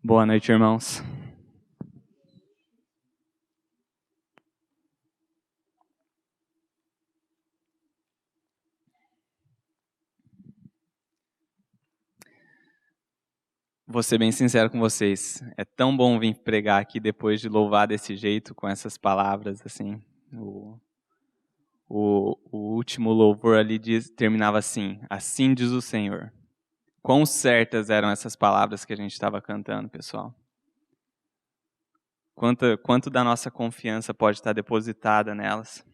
Boa noite, irmãos. Vou ser bem sincero com vocês. É tão bom vir pregar aqui depois de louvar desse jeito, com essas palavras, assim. O último louvor ali terminava assim: assim diz o Senhor. Quão certas eram essas palavras que a gente estava cantando, pessoal? Quanto da nossa confiança pode estar depositada nelas?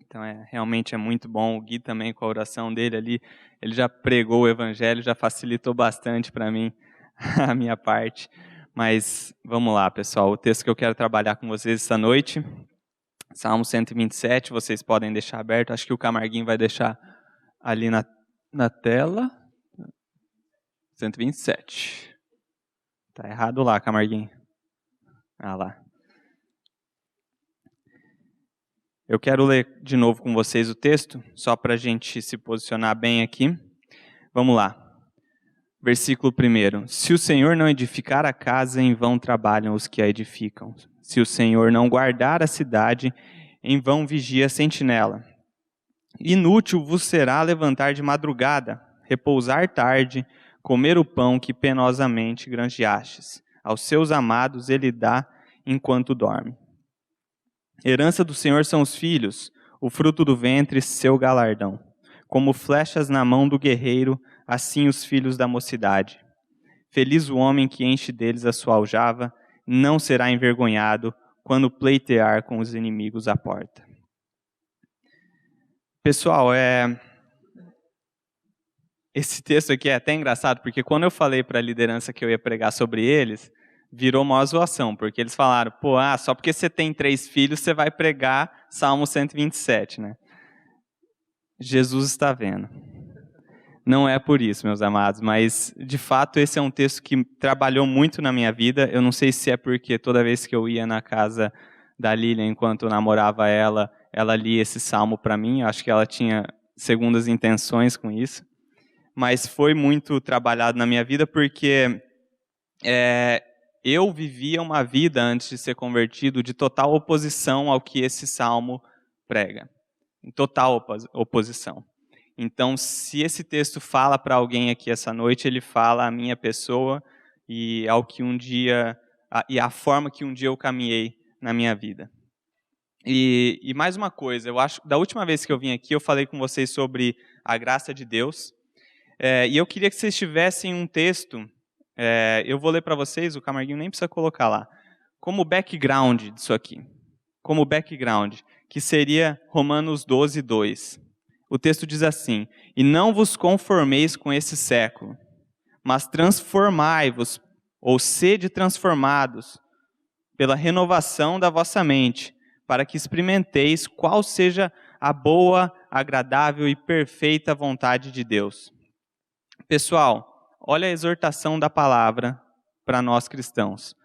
Então, realmente é muito bom. O Gui também, com a oração dele ali, ele já pregou o evangelho, já facilitou bastante para mim a minha parte. Mas vamos lá, pessoal. O texto que eu quero trabalhar com vocês essa noite, Salmo 127, vocês podem deixar aberto. Acho que o Camarguinho vai deixar ali na tela. 127. Tá errado lá, Camarguinho. Ah lá. Eu quero ler de novo com vocês o texto, só para a gente se posicionar bem aqui. Vamos lá. Versículo 1. Se o Senhor não edificar a casa, em vão trabalham os que a edificam. Se o Senhor não guardar a cidade, em vão vigia a sentinela. Inútil vos será levantar de madrugada, repousar tarde, comer o pão que penosamente granjeastes. Aos seus amados ele dá enquanto dorme. Herança do Senhor são os filhos, o fruto do ventre, seu galardão. Como flechas na mão do guerreiro, assim os filhos da mocidade. Feliz o homem que enche deles a sua aljava, não será envergonhado quando pleitear com os inimigos à porta. Pessoal, esse texto aqui é até engraçado, porque quando eu falei para a liderança que eu ia pregar sobre eles, virou uma zoação, porque eles falaram, só porque você tem 3 filhos, você vai pregar Salmo 127, né? Jesus está vendo. Não é por isso, meus amados, mas de fato esse é um texto que trabalhou muito na minha vida. Eu não sei se é porque toda vez que eu ia na casa da Lília, enquanto eu namorava ela lia esse salmo para mim. Eu acho que ela tinha segundas intenções com isso. Mas foi muito trabalhado na minha vida porque eu vivia uma vida antes de ser convertido de total oposição ao que esse salmo prega. Em total oposição. Então, se esse texto fala para alguém aqui essa noite, ele fala a minha pessoa e ao que e a forma que um dia eu caminhei na minha vida. E mais uma coisa, eu acho, da última vez que eu vim aqui, eu falei com vocês sobre a graça de Deus. E eu queria que vocês tivessem um texto, eu vou ler para vocês, o Camarguinho nem precisa colocar lá, como background disso aqui. Como background, que seria Romanos 12, 2. O texto diz assim: e não vos conformeis com esse século, mas transformai-vos, ou sede transformados, pela renovação da vossa mente, para que experimenteis qual seja a boa, agradável e perfeita vontade de Deus. Pessoal, olha a exortação da palavra para nós cristãos.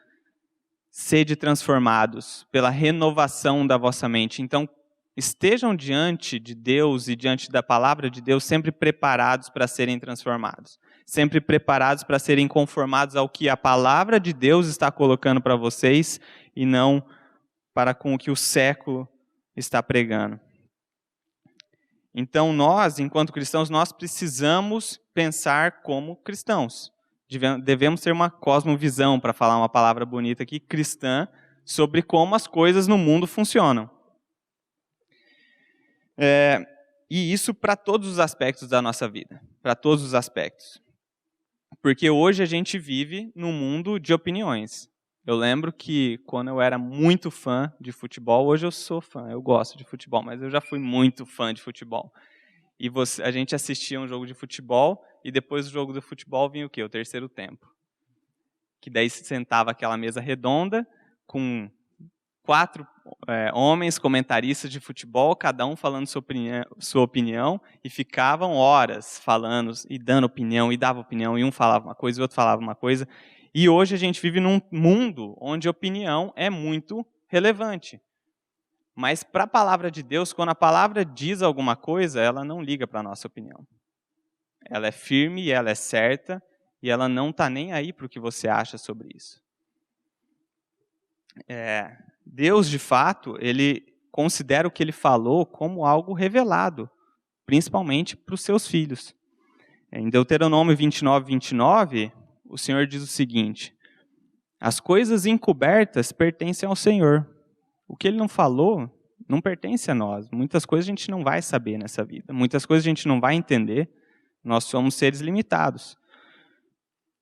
Sede transformados pela renovação da vossa mente. Então, estejam diante de Deus e diante da palavra de Deus sempre preparados para serem transformados. Sempre preparados para serem conformados ao que a palavra de Deus está colocando para vocês e não para com o que o século está pregando. Então nós, enquanto cristãos, nós precisamos pensar como cristãos. Devemos ter uma cosmovisão, para falar uma palavra bonita aqui, cristã, sobre como as coisas no mundo funcionam. E isso para todos os aspectos da nossa vida, para todos os aspectos. Porque hoje a gente vive num mundo de opiniões. Eu lembro que quando eu era muito fã de futebol, hoje eu sou fã, eu gosto de futebol, mas eu já fui muito fã de futebol. E a gente assistia um jogo de futebol e depois do jogo do futebol vinha o quê? O terceiro tempo. Que daí se sentava aquela mesa redonda com 4 homens comentaristas de futebol, cada um falando sua opinião, e ficavam horas falando e dando opinião, e dava opinião, e um falava uma coisa e o outro falava uma coisa. E hoje a gente vive num mundo onde opinião é muito relevante. Mas para a palavra de Deus, quando a palavra diz alguma coisa, ela não liga para a nossa opinião. Ela é firme e ela é certa, e ela não está nem aí para o que você acha sobre isso. Deus, de fato, ele considera o que ele falou como algo revelado, principalmente para os seus filhos. Em Deuteronômio 29, o Senhor diz o seguinte: as coisas encobertas pertencem ao Senhor. O que ele não falou não pertence a nós. Muitas coisas a gente não vai saber nessa vida. Muitas coisas a gente não vai entender. Nós somos seres limitados.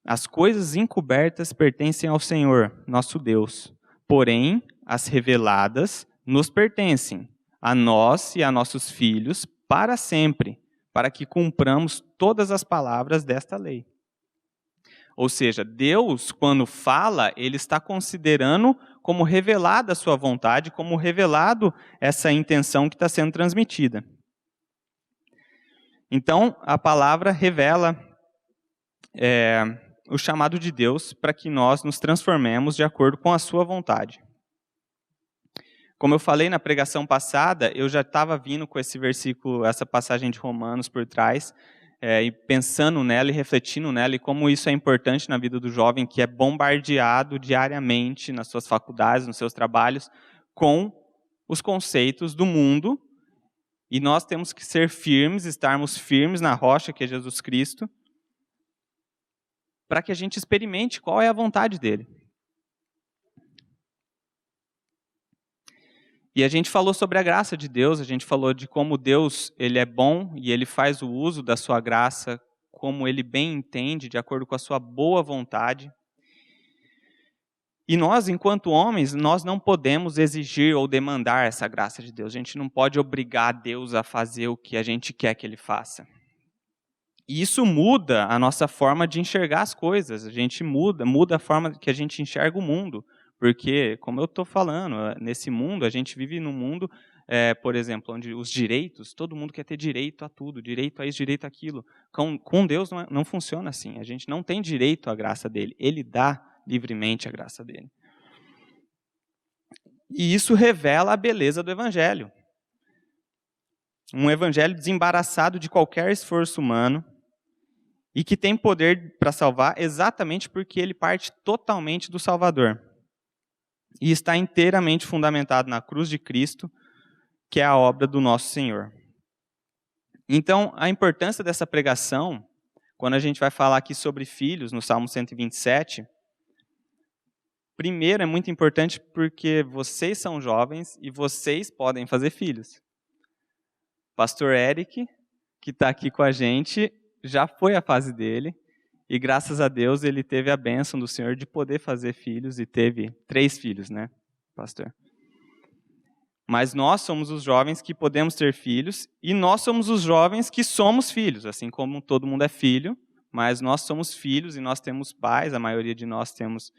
As coisas encobertas pertencem ao Senhor, nosso Deus. Porém, as reveladas nos pertencem, a nós e a nossos filhos, para sempre, para que cumpramos todas as palavras desta lei. Ou seja, Deus, quando fala, ele está considerando como revelada a sua vontade, como revelado essa intenção que está sendo transmitida. Então, a palavra revela o chamado de Deus para que nós nos transformemos de acordo com a sua vontade. Como eu falei na pregação passada, eu já estava vindo com esse versículo, essa passagem de Romanos por trás, e pensando nela e refletindo nela, e como isso é importante na vida do jovem, que é bombardeado diariamente nas suas faculdades, nos seus trabalhos, com os conceitos do mundo, e nós temos que ser firmes, estarmos firmes na rocha que é Jesus Cristo, para que a gente experimente qual é a vontade dele. E a gente falou sobre a graça de Deus, a gente falou de como Deus ele é bom e ele faz o uso da sua graça como ele bem entende, de acordo com a sua boa vontade. E nós, enquanto homens, nós não podemos exigir ou demandar essa graça de Deus. A gente não pode obrigar Deus a fazer o que a gente quer que ele faça. E isso muda a nossa forma de enxergar as coisas. A gente muda a forma que a gente enxerga o mundo. Porque, como eu estou falando, nesse mundo, a gente vive num mundo, por exemplo, onde os direitos, todo mundo quer ter direito a tudo, direito a isso, direito àquilo. Com Deus não funciona assim. A gente não tem direito à graça dele. Ele dá livremente a graça dele. E isso revela a beleza do Evangelho. Um Evangelho desembaraçado de qualquer esforço humano e que tem poder para salvar exatamente porque ele parte totalmente do Salvador. E está inteiramente fundamentado na cruz de Cristo, que é a obra do nosso Senhor. Então, a importância dessa pregação, quando a gente vai falar aqui sobre filhos, no Salmo 127, primeiro é muito importante porque vocês são jovens e vocês podem fazer filhos. Pastor Eric, que está aqui com a gente, já foi a fase dele. E graças a Deus ele teve a bênção do Senhor de poder fazer filhos e teve 3 filhos, né, pastor? Mas nós somos os jovens que podemos ter filhos e nós somos os jovens que somos filhos, assim como todo mundo é filho, mas nós somos filhos e nós temos pais, a maioria de nós temos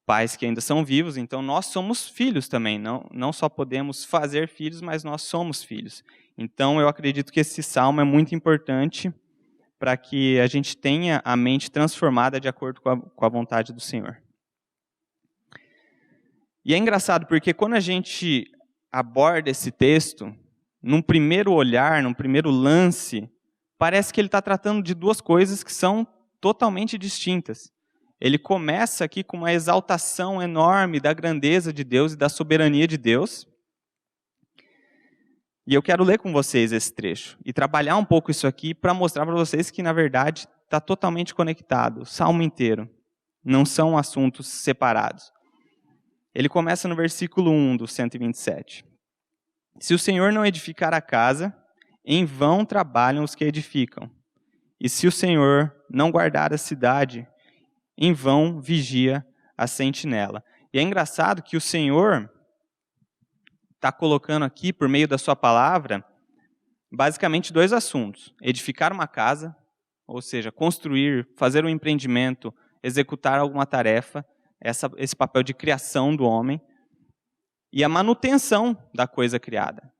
pais que ainda são vivos, então nós somos filhos também, não só podemos fazer filhos, mas nós somos filhos. Então eu acredito que esse salmo é muito importante para que a gente tenha a mente transformada de acordo com a vontade do Senhor. E é engraçado porque quando a gente aborda esse texto, num primeiro olhar, num primeiro lance, parece que ele está tratando de 2 coisas que são totalmente distintas. Ele começa aqui com uma exaltação enorme da grandeza de Deus e da soberania de Deus. E eu quero ler com vocês esse trecho e trabalhar um pouco isso aqui para mostrar para vocês que, na verdade, está totalmente conectado, o salmo inteiro. Não são assuntos separados. Ele começa no versículo 1 do 127. Se o Senhor não edificar a casa, em vão trabalham os que edificam. E se o Senhor não guardar a cidade, em vão vigia a sentinela. E é engraçado que o Senhor está colocando aqui, por meio da sua palavra, basicamente 2 assuntos. Edificar uma casa, ou seja, construir, fazer um empreendimento, executar alguma tarefa, esse papel de criação do homem, e a manutenção da coisa criada,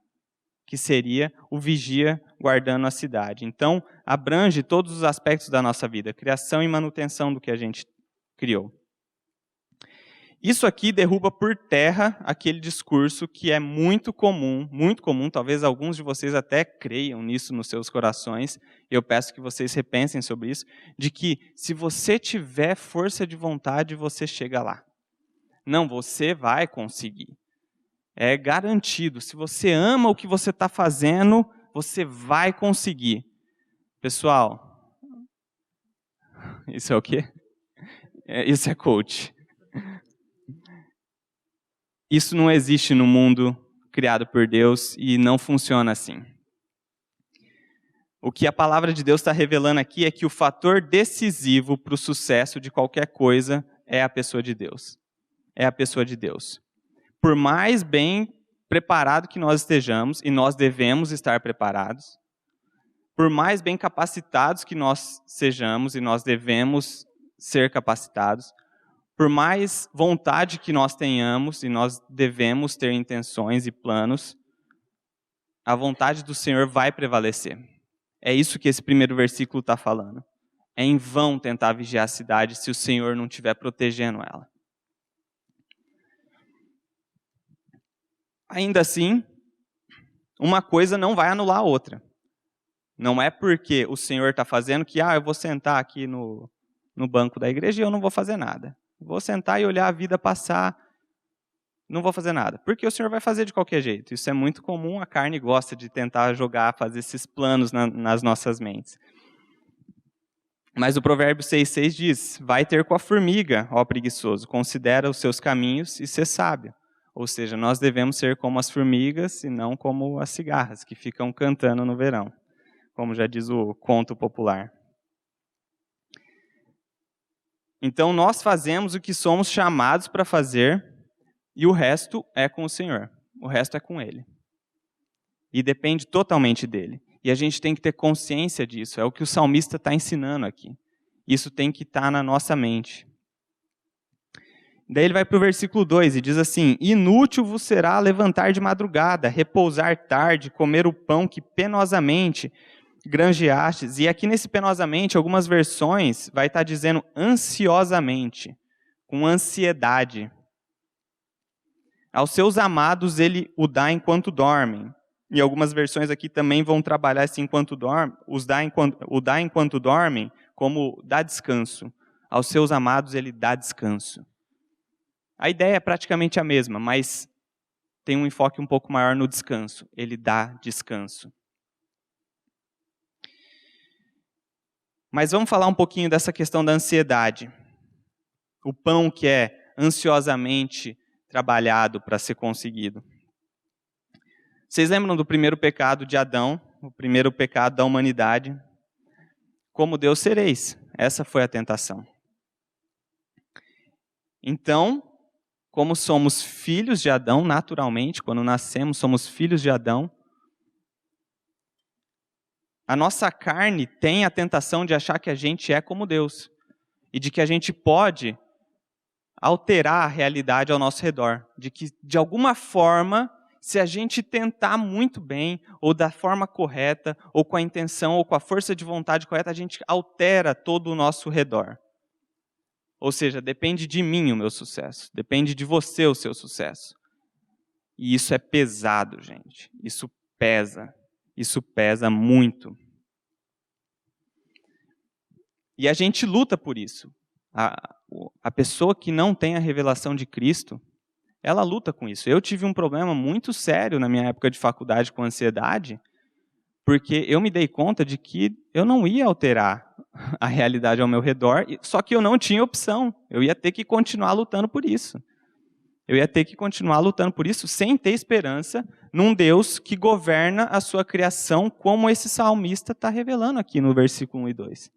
que seria o vigia guardando a cidade. Então, abrange todos os aspectos da nossa vida, criação e manutenção do que a gente criou. Isso aqui derruba por terra aquele discurso que é muito comum, talvez alguns de vocês até creiam nisso nos seus corações, e eu peço que vocês repensem sobre isso, de que se você tiver força de vontade, você chega lá. Não, você vai conseguir. É garantido. Se você ama o que você está fazendo, você vai conseguir. Pessoal, isso é o quê? Isso é coach. Isso não existe no mundo criado por Deus e não funciona assim. O que a palavra de Deus está revelando aqui é que o fator decisivo para o sucesso de qualquer coisa é a pessoa de Deus. É a pessoa de Deus. Por mais bem preparado que nós estejamos, e nós devemos estar preparados, por mais bem capacitados que nós sejamos, e nós devemos ser capacitados, por mais vontade que nós tenhamos, e nós devemos ter intenções e planos, a vontade do Senhor vai prevalecer. É isso que esse primeiro versículo está falando. É em vão tentar vigiar a cidade se o Senhor não estiver protegendo ela. Ainda assim, uma coisa não vai anular a outra. Não é porque o Senhor está fazendo que eu vou sentar aqui no banco da igreja e eu não vou fazer nada. Vou sentar e olhar a vida passar, não vou fazer nada. Porque o Senhor vai fazer de qualquer jeito. Isso é muito comum, a carne gosta de tentar fazer esses planos nas nossas mentes. Mas o provérbio 6,6 diz, vai ter com a formiga, ó preguiçoso, considera os seus caminhos e ser sábio. Ou seja, nós devemos ser como as formigas e não como as cigarras, que ficam cantando no verão, como já diz o conto popular. Então, nós fazemos o que somos chamados para fazer e o resto é com o Senhor. O resto é com Ele. E depende totalmente dEle. E a gente tem que ter consciência disso. É o que o salmista está ensinando aqui. Isso tem que estar na nossa mente. Daí ele vai para o versículo 2 e diz assim, inútil vos será levantar de madrugada, repousar tarde, comer o pão que penosamente granjeastes. E aqui nesse penosamente, algumas versões vai estar dizendo ansiosamente, com ansiedade. Aos seus amados ele o dá enquanto dormem. E algumas versões aqui também vão trabalhar esse enquanto dormem, o dá enquanto dormem, como dá descanso. Aos seus amados ele dá descanso. A ideia é praticamente a mesma, mas tem um enfoque um pouco maior no descanso. Ele dá descanso. Mas vamos falar um pouquinho dessa questão da ansiedade. O pão que é ansiosamente trabalhado para ser conseguido. Vocês lembram do primeiro pecado de Adão, o primeiro pecado da humanidade? Como Deus sereis. Essa foi a tentação. Então, como somos filhos de Adão, naturalmente, quando nascemos, somos filhos de Adão, a nossa carne tem a tentação de achar que a gente é como Deus e de que a gente pode alterar a realidade ao nosso redor, de que, de alguma forma, se a gente tentar muito bem, ou da forma correta, ou com a intenção, ou com a força de vontade correta, a gente altera todo o nosso redor. Ou seja, depende de mim o meu sucesso, depende de você o seu sucesso. E isso é pesado, gente. Isso pesa muito. E a gente luta por isso. A pessoa que não tem a revelação de Cristo, ela luta com isso. Eu tive um problema muito sério na minha época de faculdade com ansiedade, porque eu me dei conta de que eu não ia alterar a realidade ao meu redor, só que eu não tinha opção. Eu ia ter que continuar lutando por isso. Eu ia ter que continuar lutando por isso sem ter esperança num Deus que governa a sua criação, como esse salmista está revelando aqui no versículo 1 e 2.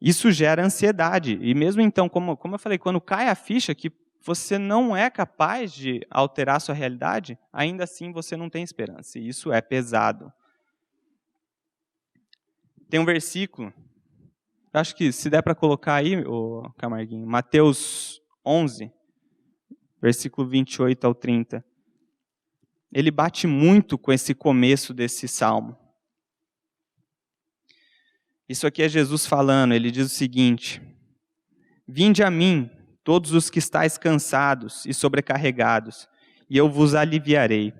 Isso gera ansiedade. E mesmo então, como eu falei, quando cai a ficha que você não é capaz de alterar a sua realidade, ainda assim você não tem esperança. E isso é pesado. Tem um versículo, acho que se der para colocar aí, Camarguinho, Mateus 11, versículo 28 ao 30. Ele bate muito com esse começo desse salmo. Isso aqui é Jesus falando, ele diz o seguinte, vinde a mim, todos os que estáis cansados e sobrecarregados, e eu vos aliviarei.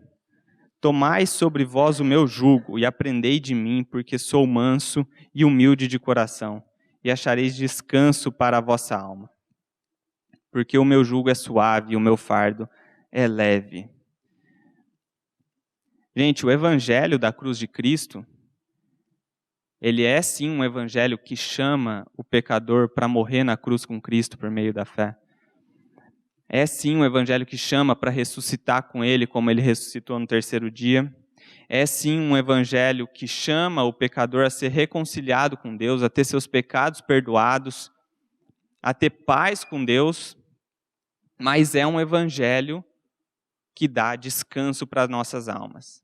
Tomai sobre vós o meu jugo e aprendei de mim, porque sou manso e humilde de coração, e achareis descanso para a vossa alma. Porque o meu jugo é suave e o meu fardo é leve. Gente, o evangelho da cruz de Cristo, ele é sim um evangelho que chama o pecador para morrer na cruz com Cristo por meio da fé. É sim um evangelho que chama para ressuscitar com ele, como ele ressuscitou no terceiro dia. É sim um evangelho que chama o pecador a ser reconciliado com Deus, a ter seus pecados perdoados, a ter paz com Deus. Mas é um evangelho que dá descanso para as nossas almas.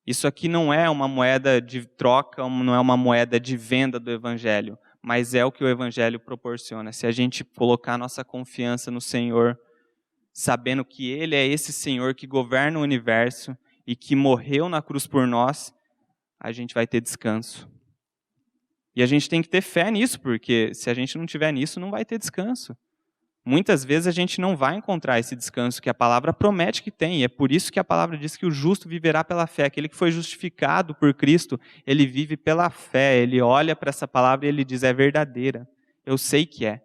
Isso aqui não é uma moeda de troca, não é uma moeda de venda do evangelho, mas é o que o evangelho proporciona. Se a gente colocar nossa confiança no Senhor, sabendo que Ele é esse Senhor que governa o universo e que morreu na cruz por nós, a gente vai ter descanso. E a gente tem que ter fé nisso, porque se a gente não tiver nisso, não vai ter descanso. Muitas vezes a gente não vai encontrar esse descanso que a palavra promete que tem, e é por isso que a palavra diz que o justo viverá pela fé. Aquele que foi justificado por Cristo, ele vive pela fé, ele olha para essa palavra e ele diz, é verdadeira, eu sei que é.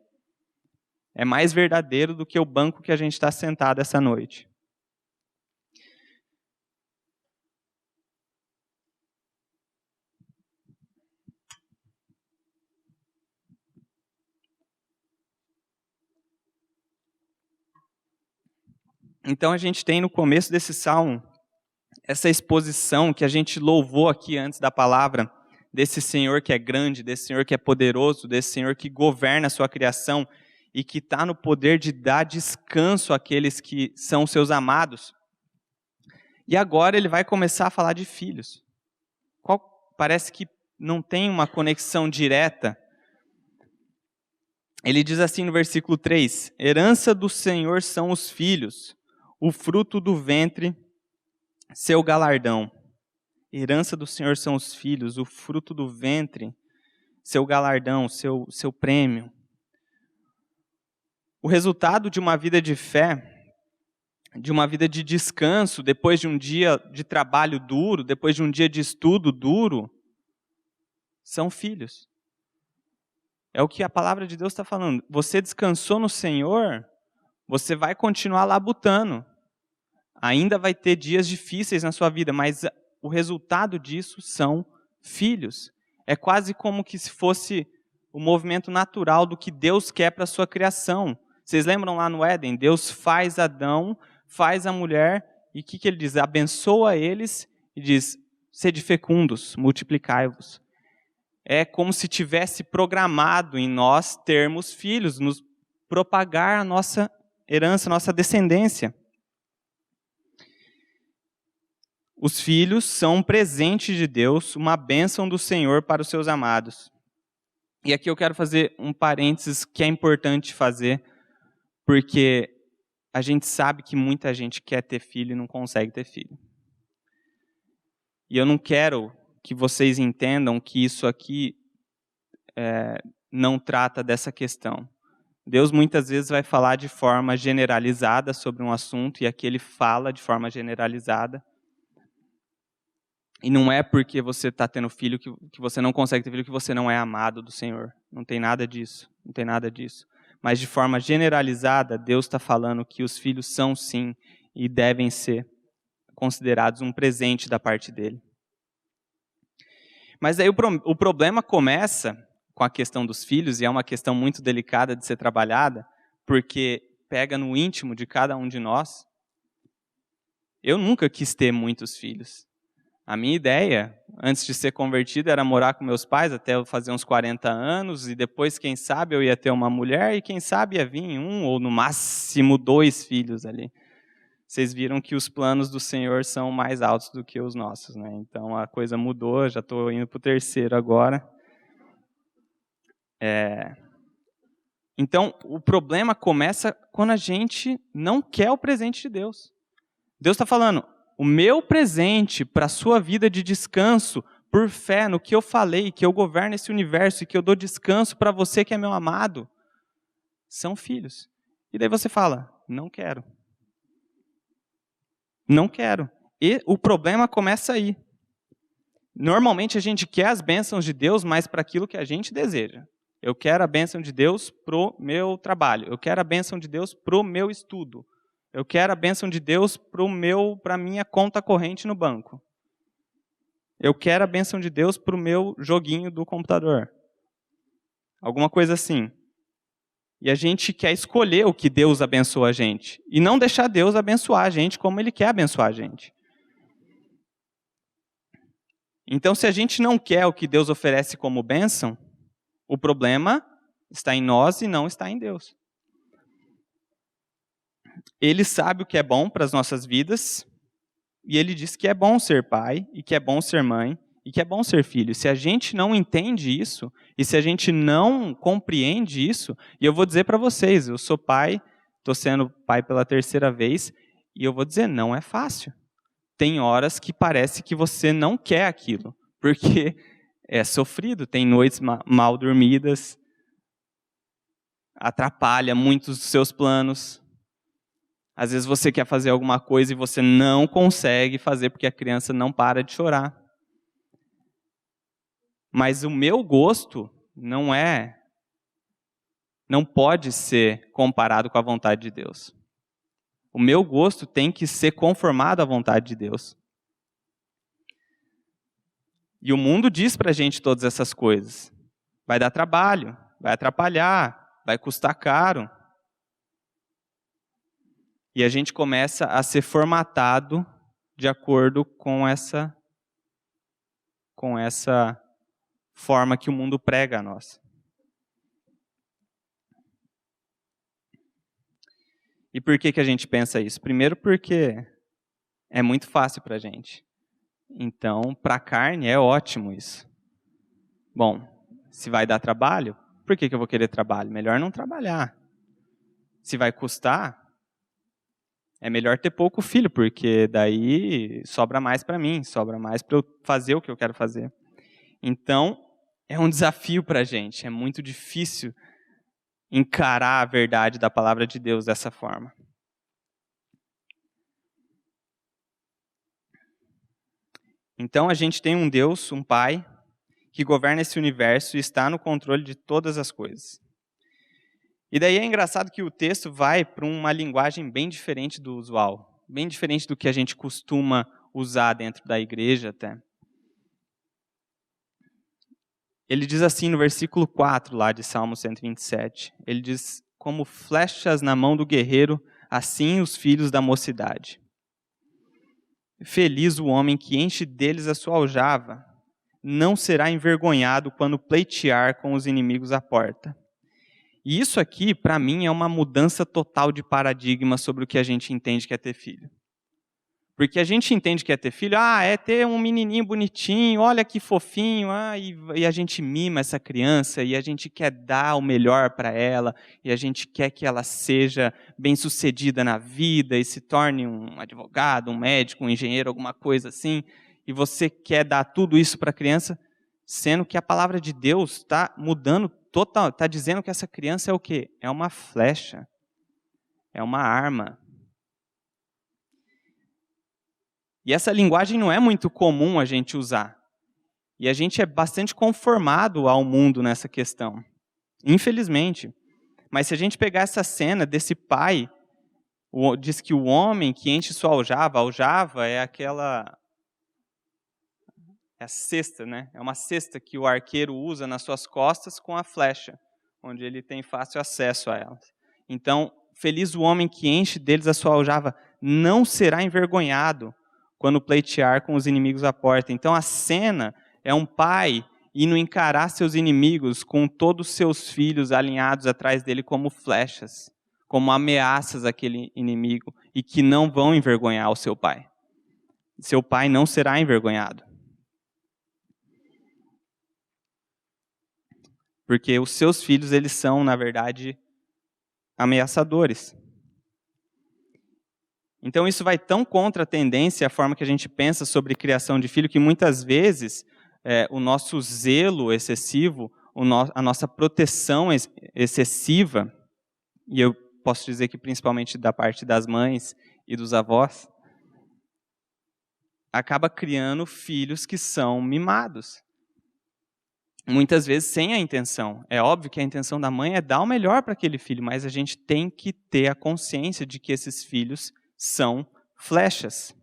É mais verdadeiro do que o banco que a gente está sentado essa noite. Então a gente tem no começo desse salmo essa exposição que a gente louvou aqui antes da palavra, desse Senhor que é grande, desse Senhor que é poderoso, desse Senhor que governa a sua criação e que está no poder de dar descanso àqueles que são seus amados. E agora ele vai começar a falar de filhos. Parece que não tem uma conexão direta. Ele diz assim no versículo 3, herança do Senhor são os filhos, o fruto do ventre, seu galardão. Herança do Senhor são os filhos, o fruto do ventre, seu galardão, seu prêmio. O resultado de uma vida de fé, de uma vida de descanso, depois de um dia de trabalho duro, depois de um dia de estudo duro, são filhos. É o que a palavra de Deus está falando. Você descansou no Senhor, você vai continuar labutando. Ainda vai ter dias difíceis na sua vida, mas o resultado disso são filhos. É quase como que se fosse o movimento natural do que Deus quer para a sua criação. Vocês lembram lá no Éden? Deus faz Adão, faz a mulher, e o que ele diz? Abençoa eles e diz, sede fecundos, multiplicai-vos. É como se tivesse programado em nós termos filhos, nos propagar a nossa herança, a nossa descendência. Os filhos são um presente de Deus, uma bênção do Senhor para os seus amados. E aqui eu quero fazer um parênteses que é importante fazer, porque a gente sabe que muita gente quer ter filho e não consegue ter filho. E eu não quero que vocês entendam que isso aqui não trata dessa questão. Deus muitas vezes vai falar de forma generalizada sobre um assunto, e aqui ele fala de forma generalizada. E não é porque você está tendo filho que você não consegue ter filho, que você não é amado do Senhor. Não tem nada disso, não tem nada disso. Mas de forma generalizada, Deus está falando que os filhos são sim e devem ser considerados um presente da parte dele. Mas aí o problema começa com a questão dos filhos, e é uma questão muito delicada de ser trabalhada, porque pega no íntimo de cada um de nós. Eu nunca quis ter muitos filhos. A minha ideia, antes de ser convertido, era morar com meus pais até eu fazer uns 40 anos, e depois, quem sabe, eu ia ter uma mulher, e quem sabe ia vir 1 ou no máximo 2 filhos ali. Vocês viram que os planos do Senhor são mais altos do que os nossos, né? Então a coisa mudou, já estou indo para o 3º agora. Então o problema começa quando a gente não quer o presente de Deus. Deus está falando, o meu presente para a sua vida de descanso, por fé no que eu falei, que eu governo esse universo e que eu dou descanso para você que é meu amado, são filhos. E daí você fala, não quero. Não quero. E o problema começa aí. Normalmente a gente quer as bênçãos de Deus, mas para aquilo que a gente deseja. Eu quero a bênção de Deus pro meu trabalho. Eu quero a bênção de Deus pro meu estudo. Eu quero a bênção de Deus para minha conta corrente no banco. Eu quero a bênção de Deus pro meu joguinho do computador. Alguma coisa assim. E a gente quer escolher o que Deus abençoa a gente. E não deixar Deus abençoar a gente como Ele quer abençoar a gente. Então, se a gente não quer o que Deus oferece como bênção, o problema está em nós e não está em Deus. Ele sabe o que é bom para as nossas vidas, e Ele diz que é bom ser pai, e que é bom ser mãe, e que é bom ser filho. Se a gente não entende isso, e se a gente não compreende isso, e eu vou dizer para vocês, eu sou pai, estou sendo pai pela 3ª vez, e eu vou dizer, não é fácil. Tem horas que parece que você não quer aquilo, porque é sofrido, tem noites mal dormidas, atrapalha muitos dos seus planos. Às vezes você quer fazer alguma coisa e você não consegue fazer porque a criança não para de chorar. Mas o meu gosto não pode ser comparado com a vontade de Deus. O meu gosto tem que ser conformado à vontade de Deus. E o mundo diz pra gente todas essas coisas. Vai dar trabalho, vai atrapalhar, vai custar caro. E a gente começa a ser formatado de acordo com essa forma que o mundo prega a nós. E por que a gente pensa isso? Primeiro porque é muito fácil para a gente. Então, para a carne é ótimo isso. Bom, se vai dar trabalho, por que eu vou querer trabalho? Melhor não trabalhar. Se vai custar, é melhor ter pouco filho, porque daí sobra mais para mim, sobra mais para eu fazer o que eu quero fazer. Então, é um desafio para a gente, é muito difícil encarar a verdade da palavra de Deus dessa forma. Então a gente tem um Deus, um Pai, que governa esse universo e está no controle de todas as coisas. E daí é engraçado que o texto vai para uma linguagem bem diferente do usual, bem diferente do que a gente costuma usar dentro da igreja até. Ele diz assim no versículo 4 lá de Salmo 127, ele diz, como flechas na mão do guerreiro, assim os filhos da mocidade. Feliz o homem que enche deles a sua aljava, não será envergonhado quando pleitear com os inimigos à porta. E isso aqui, para mim, é uma mudança total de paradigma sobre o que a gente entende que é ter filho. Porque a gente entende que é ter filho, é ter um menininho bonitinho, olha que fofinho, e a gente mima essa criança, e a gente quer dar o melhor para ela, e a gente quer que ela seja bem-sucedida na vida, e se torne um advogado, um médico, um engenheiro, alguma coisa assim, e você quer dar tudo isso para a criança, sendo que a palavra de Deus está mudando total, está dizendo que essa criança é o quê? É uma flecha, é uma arma. E essa linguagem não é muito comum a gente usar. E a gente é bastante conformado ao mundo nessa questão. Infelizmente. Mas se a gente pegar essa cena desse pai, diz que o homem que enche sua aljava é aquela... É a cesta, né? É uma cesta que o arqueiro usa nas suas costas com a flecha, onde ele tem fácil acesso a elas. Então, feliz o homem que enche deles a sua aljava, não será envergonhado quando pleitear com os inimigos à porta. Então a cena é um pai indo encarar seus inimigos com todos os seus filhos alinhados atrás dele como flechas, como ameaças àquele inimigo, e que não vão envergonhar o seu pai. Seu pai não será envergonhado. Porque os seus filhos, eles são, na verdade, ameaçadores. Então isso vai tão contra a tendência, a forma que a gente pensa sobre criação de filho, que muitas vezes o nosso zelo excessivo, a nossa proteção excessiva, e eu posso dizer que principalmente da parte das mães e dos avós, acaba criando filhos que são mimados. Muitas vezes sem a intenção. É óbvio que a intenção da mãe é dar o melhor para aquele filho, mas a gente tem que ter a consciência de que esses filhos são flechas.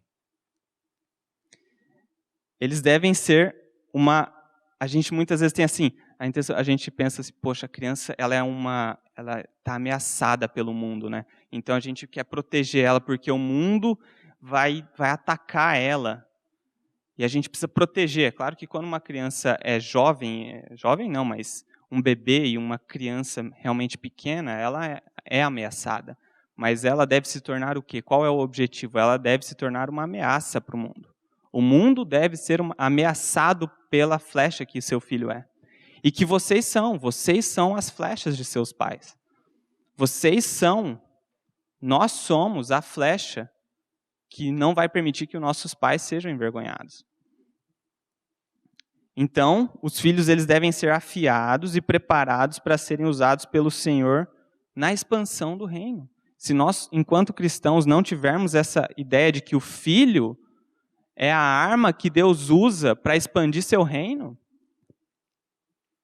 Eles devem ser uma... A gente muitas vezes tem assim, a gente pensa assim, poxa, a criança ela está ameaçada pelo mundo, né? Então a gente quer proteger ela porque o mundo vai atacar ela. E a gente precisa proteger. É claro que quando uma criança é jovem não, mas um bebê e uma criança realmente pequena, ela é ameaçada. Mas ela deve se tornar o quê? Qual é o objetivo? Ela deve se tornar uma ameaça para o mundo. O mundo deve ser ameaçado pela flecha que seu filho é. E que vocês são as flechas de seus pais. Nós somos a flecha que não vai permitir que os nossos pais sejam envergonhados. Então, os filhos eles devem ser afiados e preparados para serem usados pelo Senhor na expansão do reino. Se nós, enquanto cristãos, não tivermos essa ideia de que o filho é a arma que Deus usa para expandir seu reino,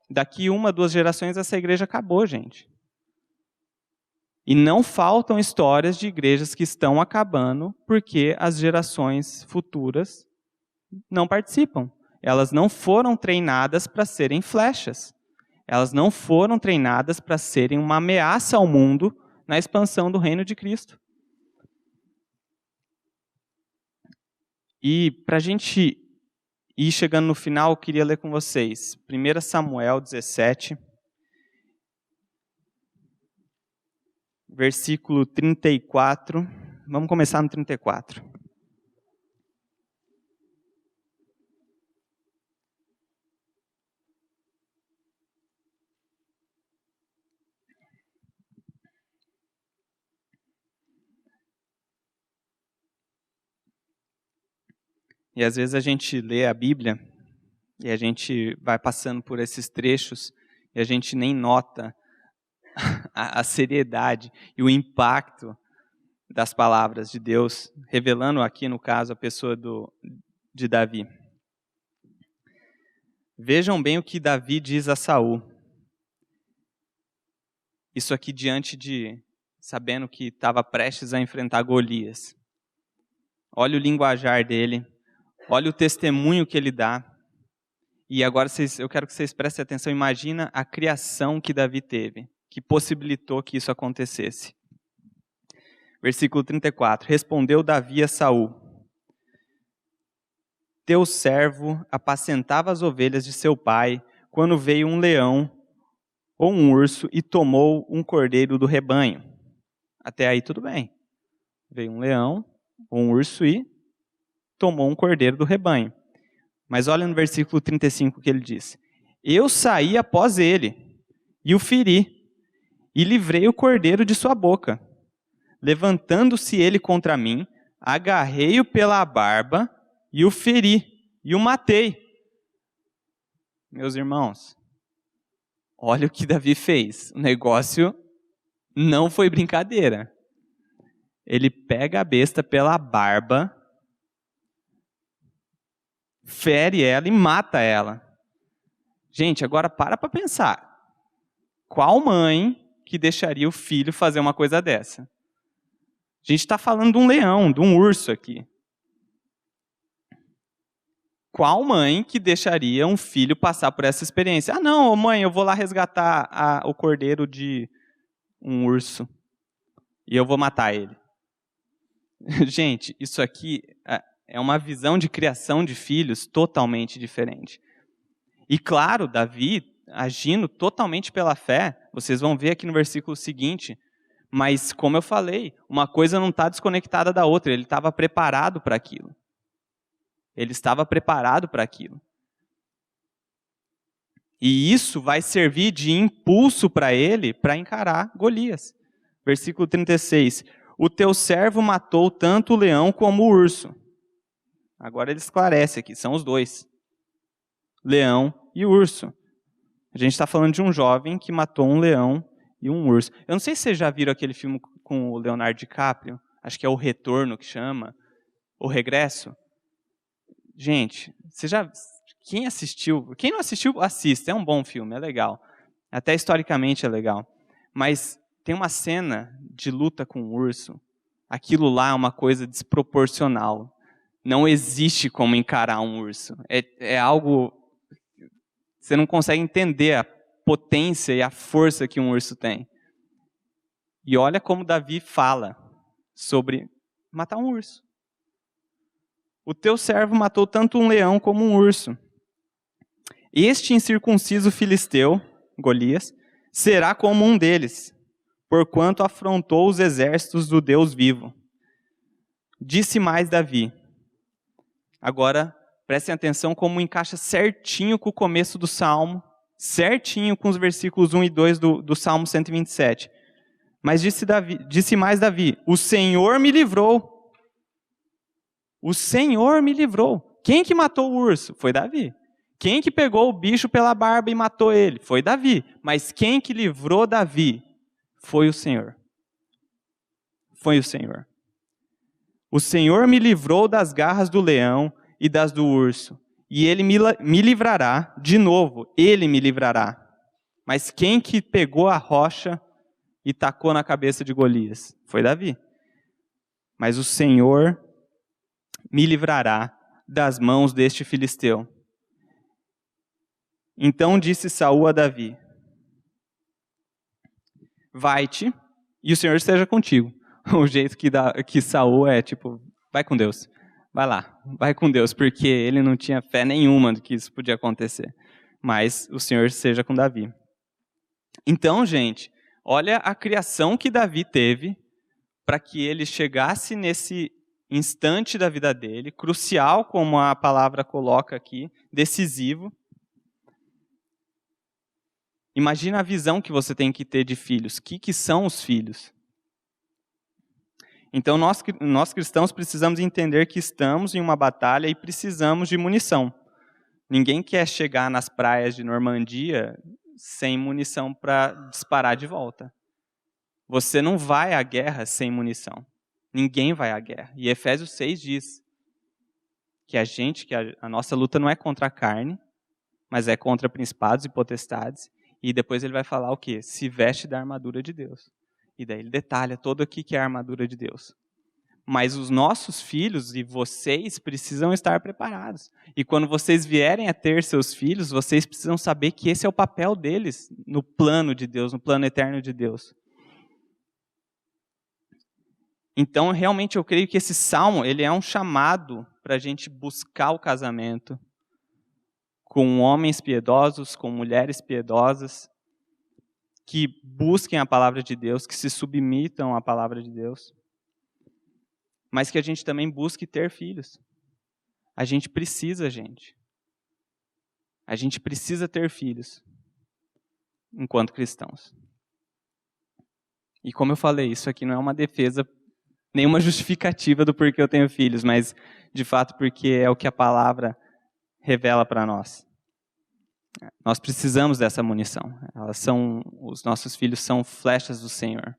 daqui 1, 2 gerações essa igreja acabou, gente. E não faltam histórias de igrejas que estão acabando porque as gerações futuras não participam. Elas não foram treinadas para serem flechas. Elas não foram treinadas para serem uma ameaça ao mundo na expansão do reino de Cristo. E para a gente ir chegando no final, eu queria ler com vocês 1 Samuel 17, versículo 34. Vamos começar no 34. E às vezes a gente lê a Bíblia e a gente vai passando por esses trechos e a gente nem nota a seriedade e o impacto das palavras de Deus, revelando aqui, no caso, a pessoa de Davi. Vejam bem o que Davi diz a Saul. Isso aqui sabendo que estava prestes a enfrentar Golias. Olha o linguajar dele. Olha o testemunho que ele dá. E agora eu quero que vocês prestem atenção. Imagina a criação que Davi teve, que possibilitou que isso acontecesse. Versículo 34. Respondeu Davi a Saul: Teu servo apacentava as ovelhas de seu pai, quando veio um leão ou um urso e tomou um cordeiro do rebanho. Até aí tudo bem. Veio um leão ou um urso e tomou um cordeiro do rebanho. Mas olha no versículo 35 que ele diz: Eu saí após ele, e o feri, e livrei o cordeiro de sua boca. Levantando-se ele contra mim, agarrei-o pela barba, e o feri, e o matei. Meus irmãos, olha o que Davi fez. O negócio não foi brincadeira. Ele pega a besta pela barba, fere ela e mata ela. Gente, agora para pensar. Qual mãe que deixaria o filho fazer uma coisa dessa? A gente está falando de um leão, de um urso aqui. Qual mãe que deixaria um filho passar por essa experiência? Ah, não, mãe, eu vou lá resgatar o cordeiro de um urso e eu vou matar ele. Gente, isso aqui é uma visão de criação de filhos totalmente diferente. E claro, Davi, agindo totalmente pela fé, vocês vão ver aqui no versículo seguinte, mas como eu falei, uma coisa não está desconectada da outra, ele estava preparado para aquilo. Ele estava preparado para aquilo. E isso vai servir de impulso para ele para encarar Golias. Versículo 36. O teu servo matou tanto o leão como o urso. Agora ele esclarece aqui, são os dois. Leão e urso. A gente está falando de um jovem que matou um leão e um urso. Eu não sei se vocês já viram aquele filme com o Leonardo DiCaprio, acho que é O Retorno que chama, O Regresso. Gente, quem assistiu, quem não assistiu, assista, é um bom filme, é legal. Até historicamente é legal. Mas tem uma cena de luta com um urso, aquilo lá é uma coisa desproporcional. Não existe como encarar um urso. É algo... Você não consegue entender a potência e a força que um urso tem. E olha como Davi fala sobre matar um urso. O teu servo matou tanto um leão como um urso. Este incircunciso filisteu, Golias, será como um deles, porquanto afrontou os exércitos do Deus vivo. Disse mais Davi. Agora, prestem atenção como encaixa certinho com o começo do Salmo, certinho com os versículos 1 e 2 do Salmo 127. Mas disse mais Davi, o Senhor me livrou. O Senhor me livrou. Quem que matou o urso? Foi Davi. Quem que pegou o bicho pela barba e matou ele? Foi Davi. Mas quem que livrou Davi? Foi o Senhor. Foi o Senhor. O Senhor me livrou das garras do leão e das do urso. E ele me livrará, de novo, ele me livrará. Mas quem que pegou a rocha e tacou na cabeça de Golias? Foi Davi. Mas o Senhor me livrará das mãos deste filisteu. Então disse Saul a Davi, vai-te e o Senhor esteja contigo. O jeito que Saul é tipo, vai com Deus, vai lá, vai com Deus, porque ele não tinha fé nenhuma de que isso podia acontecer. Mas o Senhor esteja com Davi. Então, gente, olha a criação que Davi teve para que ele chegasse nesse instante da vida dele, crucial, como a palavra coloca aqui, decisivo. Imagina a visão que você tem que ter de filhos. O que são os filhos? Então, nós cristãos precisamos entender que estamos em uma batalha e precisamos de munição. Ninguém quer chegar nas praias de Normandia sem munição para disparar de volta. Você não vai à guerra sem munição. Ninguém vai à guerra. E Efésios 6 diz que a nossa luta não é contra a carne, mas é contra principados e potestades. E depois ele vai falar o quê? Se veste da armadura de Deus. E daí ele detalha todo aqui que é a armadura de Deus. Mas os nossos filhos e vocês precisam estar preparados. E quando vocês vierem a ter seus filhos, vocês precisam saber que esse é o papel deles no plano de Deus, no plano eterno de Deus. Então, realmente, eu creio que esse salmo ele é um chamado para a gente buscar o casamento com homens piedosos, com mulheres piedosas, que busquem a palavra de Deus, que se submetam à palavra de Deus, mas que a gente também busque ter filhos. A gente precisa, gente. A gente precisa ter filhos enquanto cristãos. E como eu falei, isso aqui não é uma defesa, nenhuma justificativa do porquê eu tenho filhos, mas de fato porque é o que a palavra revela para nós. Nós precisamos dessa munição. Os nossos filhos são flechas do Senhor.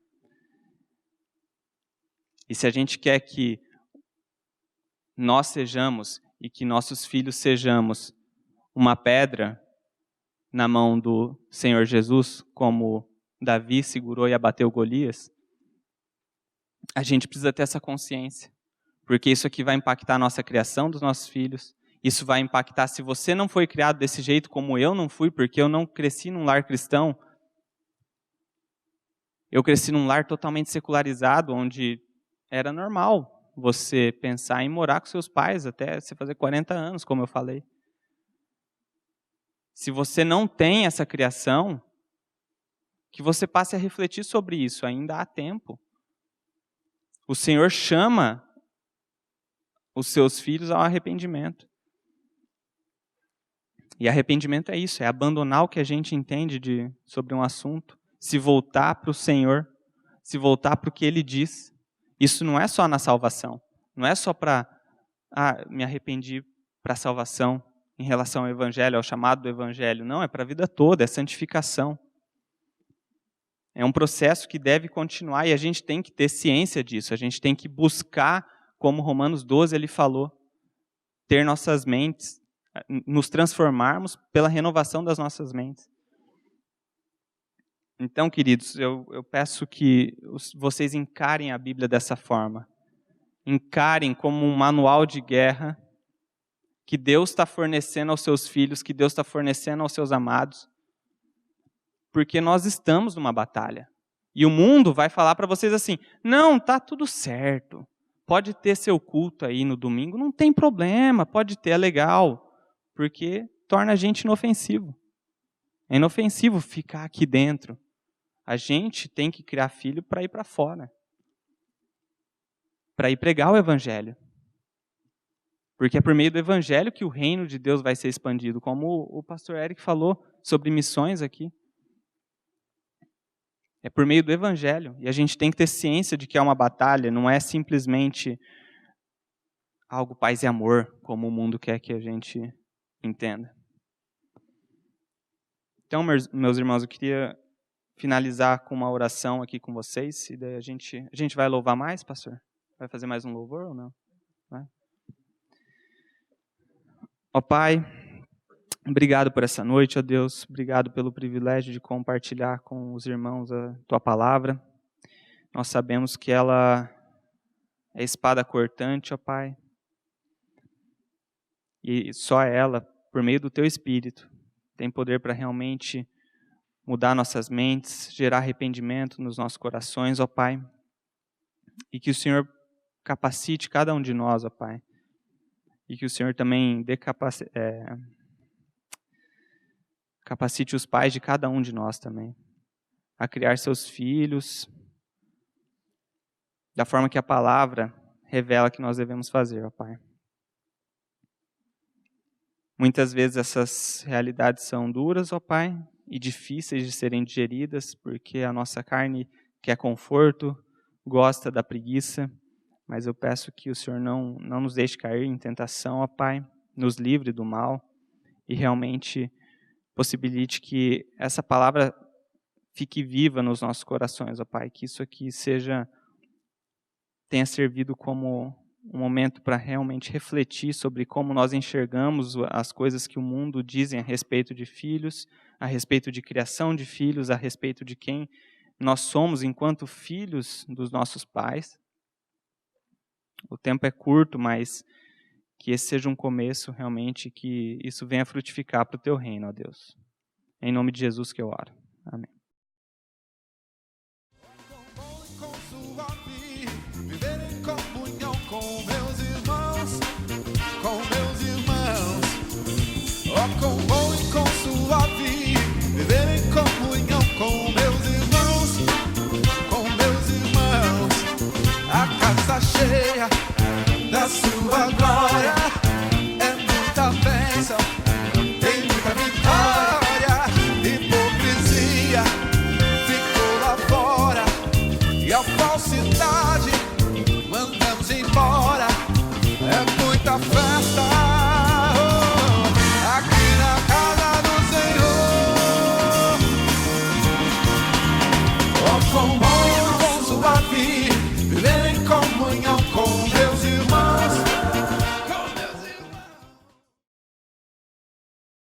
E se a gente quer que nós sejamos e que nossos filhos sejamos uma pedra na mão do Senhor Jesus, como Davi segurou e abateu Golias, a gente precisa ter essa consciência. Porque isso aqui vai impactar a nossa criação dos nossos filhos. Isso vai impactar se você não foi criado desse jeito, como eu não fui, porque eu não cresci num lar cristão. Eu cresci num lar totalmente secularizado, onde era normal você pensar em morar com seus pais até você fazer 40 anos, como eu falei. Se você não tem essa criação, que você passe a refletir sobre isso, ainda há tempo. O Senhor chama os seus filhos ao arrependimento. E arrependimento é isso, é abandonar o que a gente entende sobre um assunto, se voltar para o Senhor, se voltar para o que Ele diz. Isso não é só na salvação, não é só para, me arrependi para a salvação em relação ao Evangelho, ao chamado do Evangelho. Não, é para a vida toda, é santificação. É um processo que deve continuar e a gente tem que ter ciência disso. A gente tem que buscar, como Romanos 12 ele falou, ter nossas mentes, nos transformarmos pela renovação das nossas mentes. Então, queridos, eu peço que vocês encarem a Bíblia dessa forma. Encarem como um manual de guerra que Deus está fornecendo aos seus filhos, que Deus está fornecendo aos seus amados, porque nós estamos numa batalha. E o mundo vai falar para vocês assim, não, tá tudo certo, pode ter seu culto aí no domingo, não tem problema, pode ter, é legal, porque torna a gente inofensivo. É inofensivo ficar aqui dentro. A gente tem que criar filho para ir para fora. Para ir pregar o evangelho. Porque é por meio do evangelho que o reino de Deus vai ser expandido, como o pastor Eric falou sobre missões aqui. É por meio do evangelho. E a gente tem que ter ciência de que é uma batalha, não é simplesmente algo paz e amor, como o mundo quer que a gente entenda. Então, meus irmãos, eu queria finalizar com uma oração aqui com vocês. E daí a gente vai louvar mais, pastor? Vai fazer mais um louvor ou não? Vai? Ó Pai, obrigado por essa noite, ó Deus. Obrigado pelo privilégio de compartilhar com os irmãos a Tua palavra. Nós sabemos que ela é espada cortante, ó Pai. E só ela, por meio do Teu Espírito, tem poder para realmente mudar nossas mentes, gerar arrependimento nos nossos corações, ó Pai. E que o Senhor capacite cada um de nós, ó Pai. E que o Senhor também capacite os pais de cada um de nós também a criar seus filhos da forma que a palavra revela que nós devemos fazer, ó Pai. Muitas vezes essas realidades são duras, ó Pai, e difíceis de serem digeridas, porque a nossa carne quer conforto, gosta da preguiça, mas eu peço que o Senhor não nos deixe cair em tentação, ó Pai, nos livre do mal e realmente possibilite que essa palavra fique viva nos nossos corações, ó Pai, que isso aqui tenha servido como um momento para realmente refletir sobre como nós enxergamos as coisas que o mundo dizem a respeito de filhos, a respeito de criação de filhos, a respeito de quem nós somos enquanto filhos dos nossos pais. O tempo é curto, mas que esse seja um começo realmente, que isso venha frutificar para o Teu reino, ó Deus. Em nome de Jesus que eu oro. Amém. Quão bom e quão suave viver em comunhão com meus irmãos, a casa cheia da sua glória, é muita bênção, tem muita vitória, hipocrisia ficou lá fora, e a falsidade mandamos embora, é muita festa. Quão bom